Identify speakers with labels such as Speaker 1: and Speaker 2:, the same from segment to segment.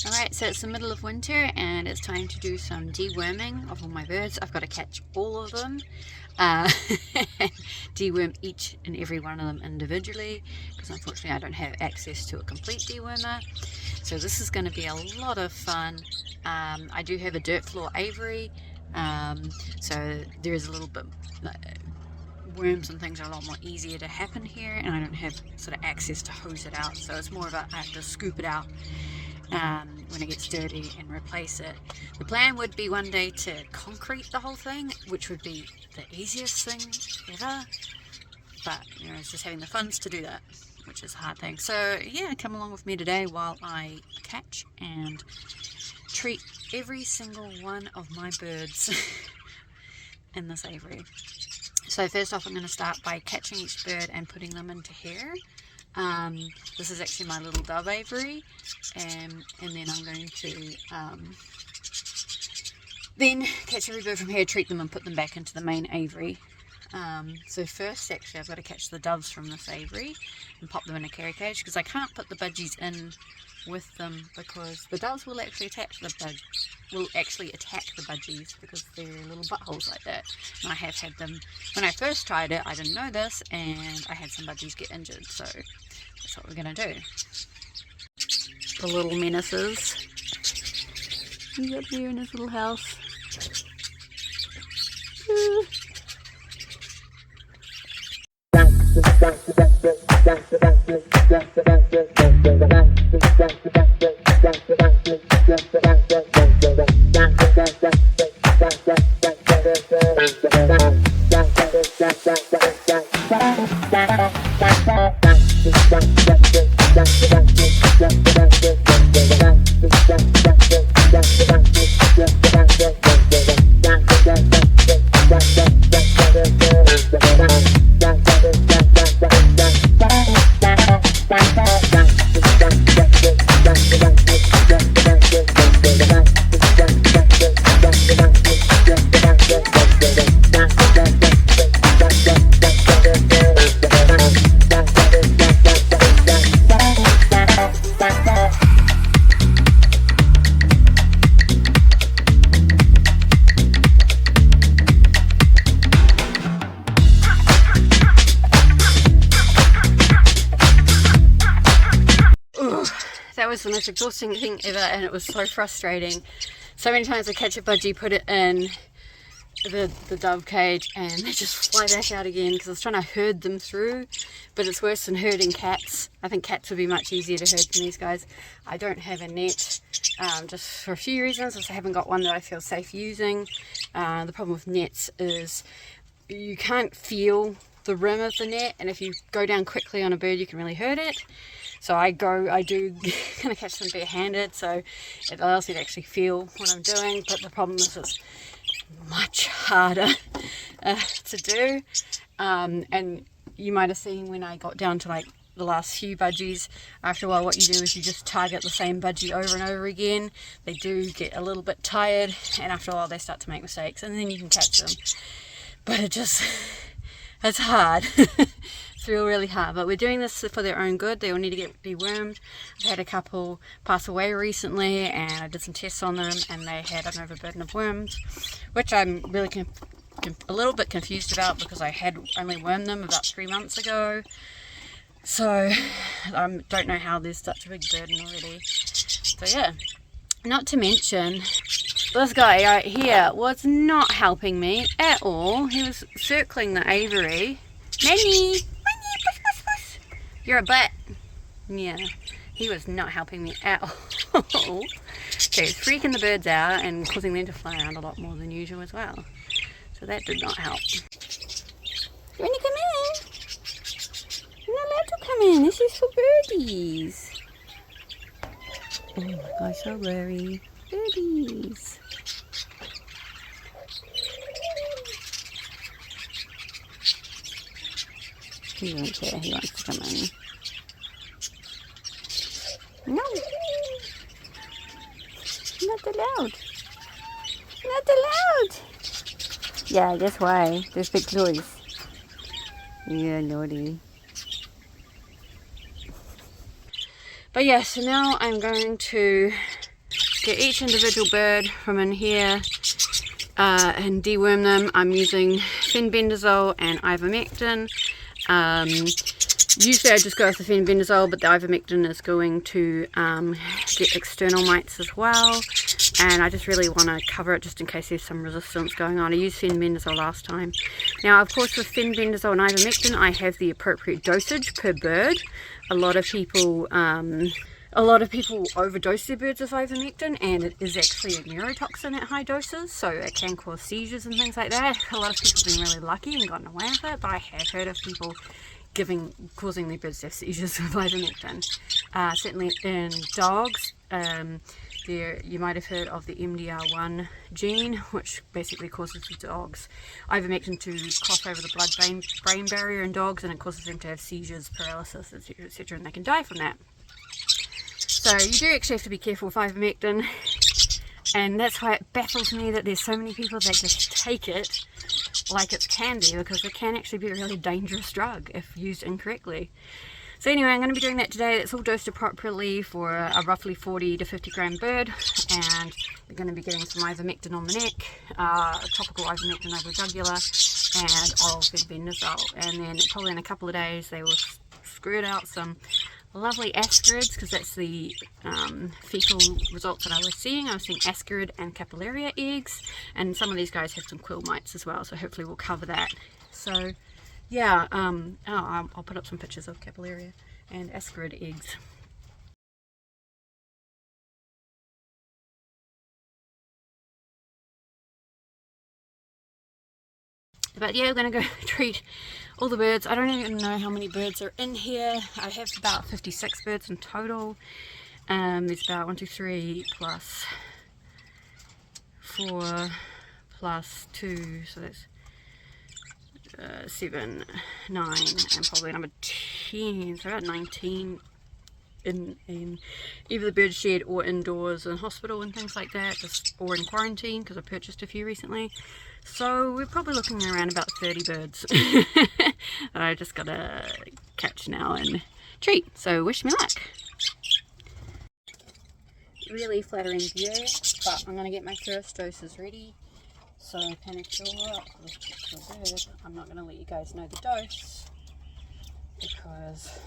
Speaker 1: Alright, so it's the middle of winter and it's time to do some deworming of all my birds. I've got to catch all of them, deworm each and every one of them individually, because unfortunately I don't have access to a complete dewormer. So this is going to be a lot of fun. I do have a dirt floor aviary, so there is a little bit worms and things are a lot more easier to happen here, and I don't have sort of access to hose it out, so it's more of a I have to scoop it out when it gets dirty and replace it. The plan would be one day to concrete the whole thing, which would be the easiest thing ever, but you know, it's just having the funds to do that, which is a hard thing. So yeah, come along with me today while I catch and treat every single one of my birds in this aviary. So first off, I'm going to start by catching each bird and putting them into hair. This is actually my little dove aviary, and then I'm going to then catch every bird from here, treat them and put them back into the main aviary. So first actually I've got to catch the doves from this aviary and pop them in a carry cage, because I can't put the budgies in with them because the doves will actually attack the budgies because they're little buttholes like that. And I have had them, when I first tried it, I didn't know this, and I had some budgies get injured, so that's what we're going to do. The little menaces. He's up here in his little house. That was the most exhausting thing ever, and it was so frustrating. So many times I catch a budgie, put it in the dove cage, and they just fly back out again because I was trying to herd them through, but it's worse than herding cats. I think cats would be much easier to herd than these guys. I don't have a net, just for a few reasons. I haven't got one that I feel safe using. The problem with nets is you can't feel the rim of the net, and if you go down quickly on a bird you can really hurt it. So I do kind of catch them barehanded, so it allows me to actually feel what I'm doing, but the problem is it's much harder to do, and you might have seen when I got down to like the last few budgies, after a while what you do is you just target the same budgie over and over again. They do get a little bit tired, and after a while they start to make mistakes, and then you can catch them, but it's hard. It's really hard, but we're doing this for their own good. They all need to get dewormed. I've had a couple pass away recently, and I did some tests on them, and they had an overburden of worms, which I'm really a little bit confused about, because I had only wormed them about 3 months ago. So I don't know how there's such a big burden already. So yeah, not to mention this guy right here was not helping me at all. He was circling the aviary. Manny! You're a butt. Yeah, he was not helping me at all. So he's freaking the birds out and causing them to fly around a lot more than usual as well. So that did not help. You want to come in? You're not allowed to come in. This is for birdies. Oh my gosh, so blurry. Birdies. He won't care, he wants to come in. No! Not allowed! Not allowed! Yeah, that's why. There's big toys. Yeah, naughty. But yeah, so now I'm going to get each individual bird from in here and deworm them. I'm using fenbendazole and ivermectin. Usually I just go with the fenbendazole, but the ivermectin is going to get external mites as well, and I just really want to cover it just in case there's some resistance going on. I used fenbendazole last time. Now, of course, with fenbendazole and ivermectin, I have the appropriate dosage per bird. A lot of people overdose their birds with ivermectin, and it is actually a neurotoxin at high doses, so it can cause seizures and things like that. A lot of people have been really lucky and gotten away with it, but I have heard of people causing their birds to have seizures with ivermectin. Certainly in dogs, you might have heard of the MDR1 gene, which basically causes the dogs ivermectin to cross over the blood-brain barrier in dogs, and it causes them to have seizures, paralysis, etc., etc., and they can die from that. So you do actually have to be careful with ivermectin, and that's why it baffles me that there's so many people that just take it like it's candy, because it can actually be a really dangerous drug if used incorrectly. So anyway, I'm going to be doing that today. It's all dosed appropriately for a roughly 40 to 50 gram bird, and we're going to be getting some ivermectin on the neck, topical ivermectin over the jugular, and oral fenbendazole. And then probably in a couple of days they will squirt out some lovely ascarids, because that's the fecal results that I was seeing. I was seeing ascarid and capillaria eggs, and some of these guys have some quill mites as well, so hopefully we'll cover that. So yeah, I'll put up some pictures of capillaria and ascarid eggs. But yeah, we're going to go treat all the birds. I don't even know how many birds are in here. I have about 56 birds in total. There's about 1, 2, 3 plus 4 plus 2, so that's 7, 9, and probably number 10, so about 19 in either the bird shed or indoors in hospital and things like that, or in quarantine, because I purchased a few recently. So we're probably looking around about 30 birds that I just gotta catch now and treat. So wish me luck. Really flattering view, but I'm gonna get my first doses ready. So panic bird, I'm not gonna let you guys know the dose because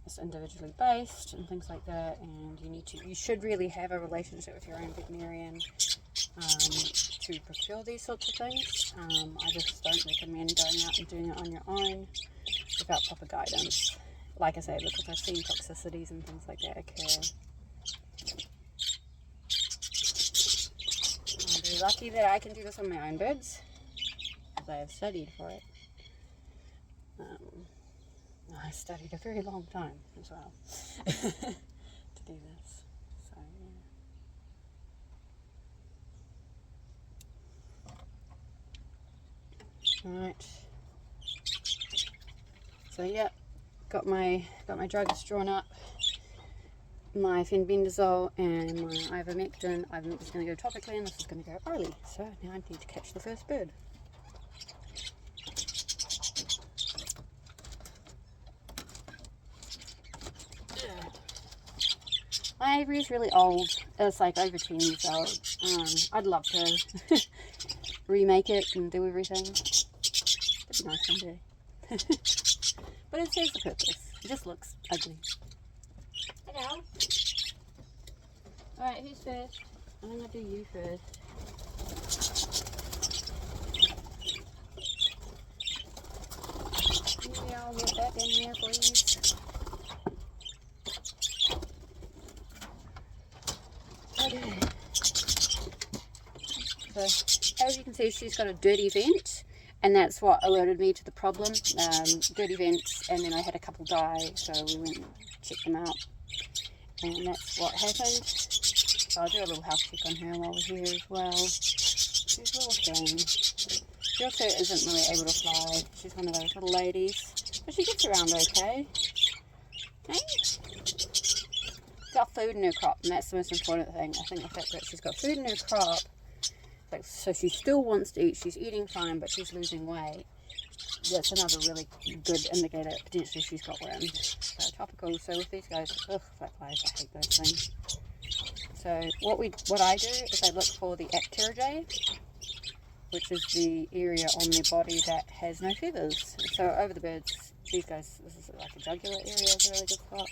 Speaker 1: it's individually based and things like that, and you should really have a relationship with your own veterinarian to procure these sorts of things. I just don't recommend going out and doing it on your own without proper guidance. Like I say, because I've seen toxicities and things like that occur. I'm very lucky that I can do this on my own birds, because I have studied for it. I studied a very long time as well to do this. So yeah. Alright. So yeah, got my drugs drawn up. My fenbendazole and my ivermectin. Ivermectin's going to go topically, and this is going to go orally. So now I need to catch the first bird. My aviary is really old. It's like over 10 years old. I'd love to remake it and do everything. That'd be nice someday. But it serves the purpose. It just looks ugly. Hello. Alright, who's first? I'm gonna do you first. Maybe I'll get back in here, please. Okay. So, as you can see, she's got a dirty vent, and that's what alerted me to the problem. Dirty vents, and then I had a couple die, so we went and checked them out, and that's what happened. So I'll do a little health check on her while we're here as well. She's a little thin. She also isn't really able to fly. She's one of those little ladies, but she gets around okay. Hey? Got food in her crop, and that's the most important thing. I think the fact that she's got food in her crop, like, so she still wants to eat, she's eating fine, but she's losing weight. That's another really good indicator. Potentially she's got worms. So topical. So with these guys, ugh, flat flies, I hate those things. So what I do is I look for the Aviary, which is the area on their body that has no feathers. So over the birds, these guys, this is like a jugular area, is a really good spot.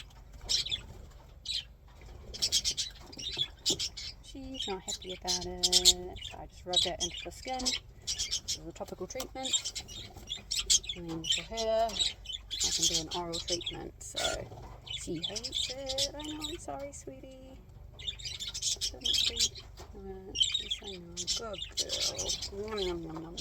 Speaker 1: She's not happy about it, so I just rub that into the skin. This is a topical treatment. And then for her, I can do an oral treatment. So she hates it. I know, I'm sorry, sweetie. Yes, I know. Good girl. Nom, nom, nom, nom, nom, nom.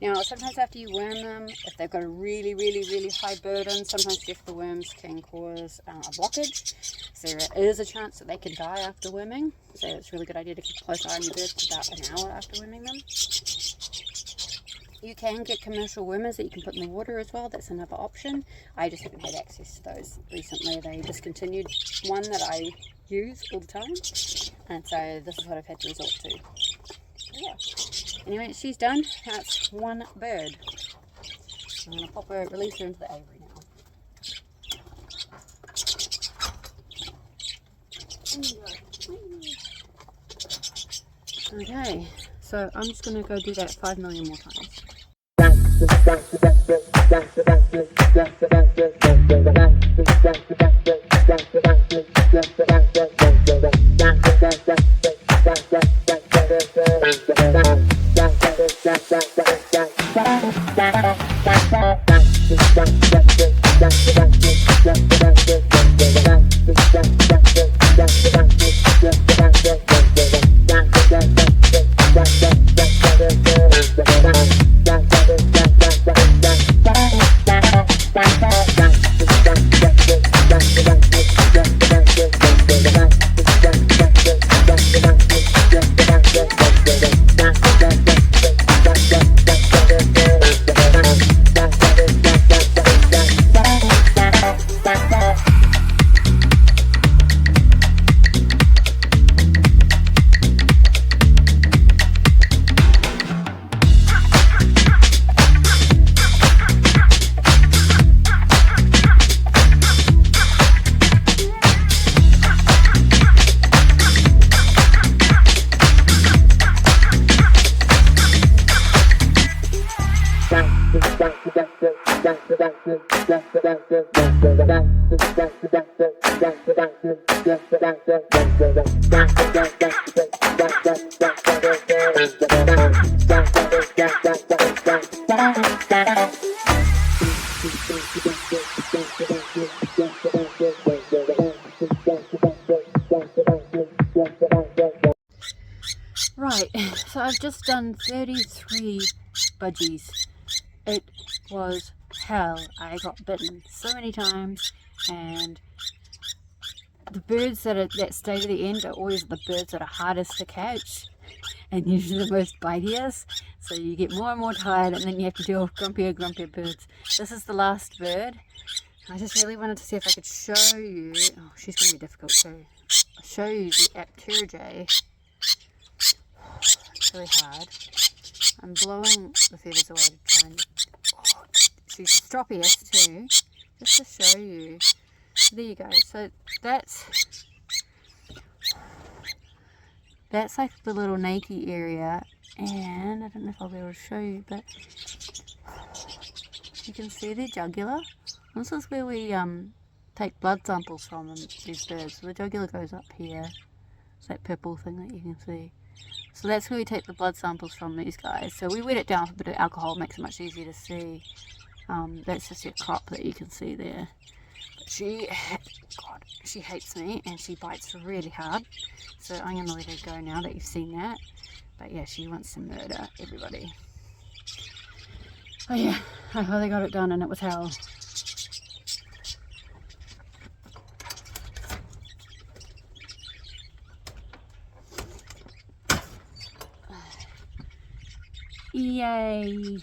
Speaker 1: Now, sometimes after you worm them, if they've got a really, really, really high burden, sometimes just the worms can cause a blockage. So there is a chance that they can die after worming. So it's a really good idea to keep a close eye on your birds for about an hour after worming them. You can get commercial wormers that you can put in the water as well. That's another option. I just haven't had access to those recently. They discontinued one that I use all the time. And so this is what I've had to resort to. Yeah. Anyway, she's done. That's one bird. I'm going to pop her, release her into the aviary now. Okay, so I'm just going to go do that 5 million more times. Right, so I've just done 33 budgies. It was hell. I got bitten so many times, and the birds that stay to the end are always the birds that are hardest to catch and usually the most bitiest. So you get more and more tired, and then you have to deal with grumpier birds. This is the last bird. I just really wanted to see if I could show you. Oh, she's going to be difficult too. I'll show you the Aviary. It's really hard. I'm blowing the feathers away to try and... Oh, she's the stroppiest too. Just to show you. There you go. So that's like the little nakey area, and I don't know if I'll be able to show you, but you can see their jugular. This is where we take blood samples from them, these birds. So the jugular goes up here. It's that purple thing that you can see. So that's where we take the blood samples from these guys. So we wet it down with a bit of alcohol, makes it much easier to see. That's just your crop that you can see there. But she hates me, and she bites really hard. So I'm going to let her go now that you've seen that. But yeah, she wants to murder everybody. Oh yeah, I finally got it done, and it was hell. Yay!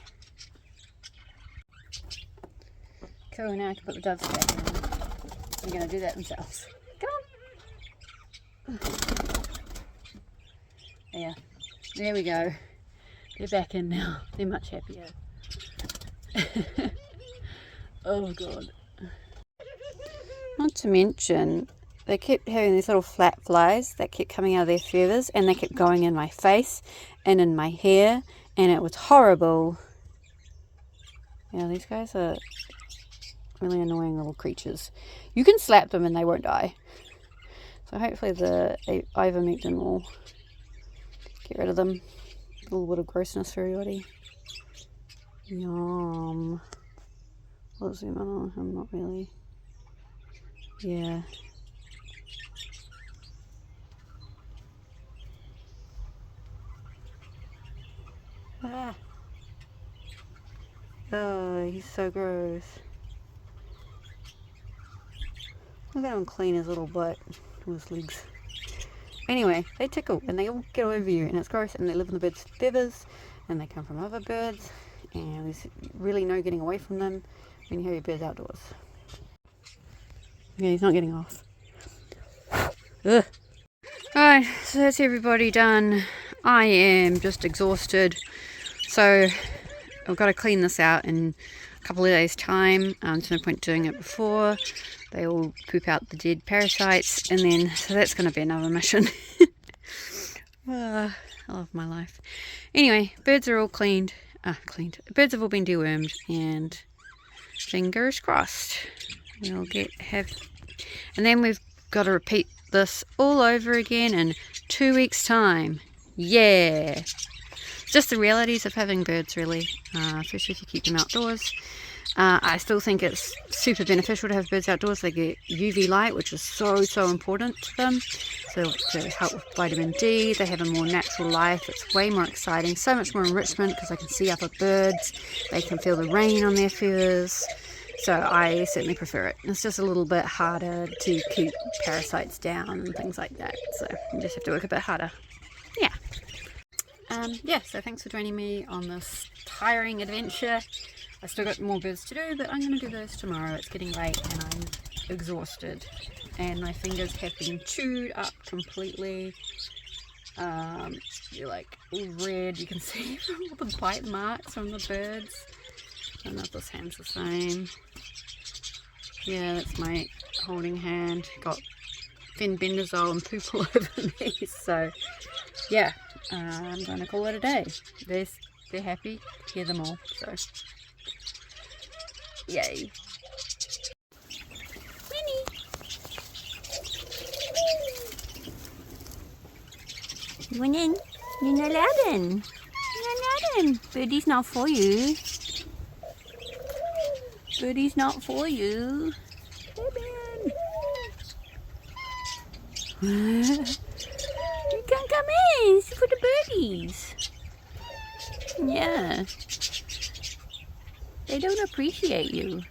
Speaker 1: Cool, now I can put the doves back in. They're going to do that themselves. Come on! Yeah, there we go. They're back in now. They're much happier. Oh God. Not to mention, they kept having these little flat flies that kept coming out of their feathers, and they kept going in my face and in my hair, and it was horrible. Yeah, these guys are really annoying little creatures. You can slap them and they won't die. So hopefully the ivermectin will get rid of them. A little bit of grossness for everybody. Yum. I'll zoom in on him, not really. Yeah. Ah. Oh, he's so gross. Look at him clean his little butt with his legs. Anyway, they tickle and they all get over you, and it's gross, and they live in the bird's feathers, and they come from other birds, and there's really no getting away from them when you have your birds outdoors. Okay, he's not getting off. Ugh. Alright, so that's everybody done. I am just exhausted, so I've got to clean this out in a couple of days' time. There's no point doing it before. They all poop out the dead parasites, and then, so that's going to be another mission. I love my life. Anyway, birds are all cleaned. Birds have all been dewormed, and fingers crossed we'll and then we've got to repeat this all over again in 2 weeks' time. Yeah! Just the realities of having birds, really, especially if you keep them outdoors. I still think it's super beneficial to have birds outdoors. They get UV light, which is so important to them. So to help with vitamin D, they have a more natural life. It's way more exciting, so much more enrichment because I can see other birds. They can feel the rain on their feathers. So I certainly prefer it. It's just a little bit harder to keep parasites down and things like that. So you just have to work a bit harder. Yeah. So thanks for joining me on this tiring adventure. I still got more birds to do, but I'm going to do those tomorrow. It's getting late and I'm exhausted, and my fingers have been chewed up completely. They're like all red. You can see all the bite marks from the birds. I don't know if this hand's the same. Yeah, that's my holding hand. Got fenbendazole and poop all over me. So yeah, I'm going to call it a day. They're happy. Hear them all. So yay. Winnie. You went in. You're not allowed in. You're not in. Birdie's not for you. Birdie's not for you. Come in. You can't come in. It's for the birdies. Yeah. They don't appreciate you.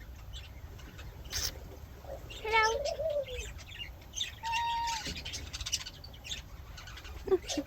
Speaker 1: Hello.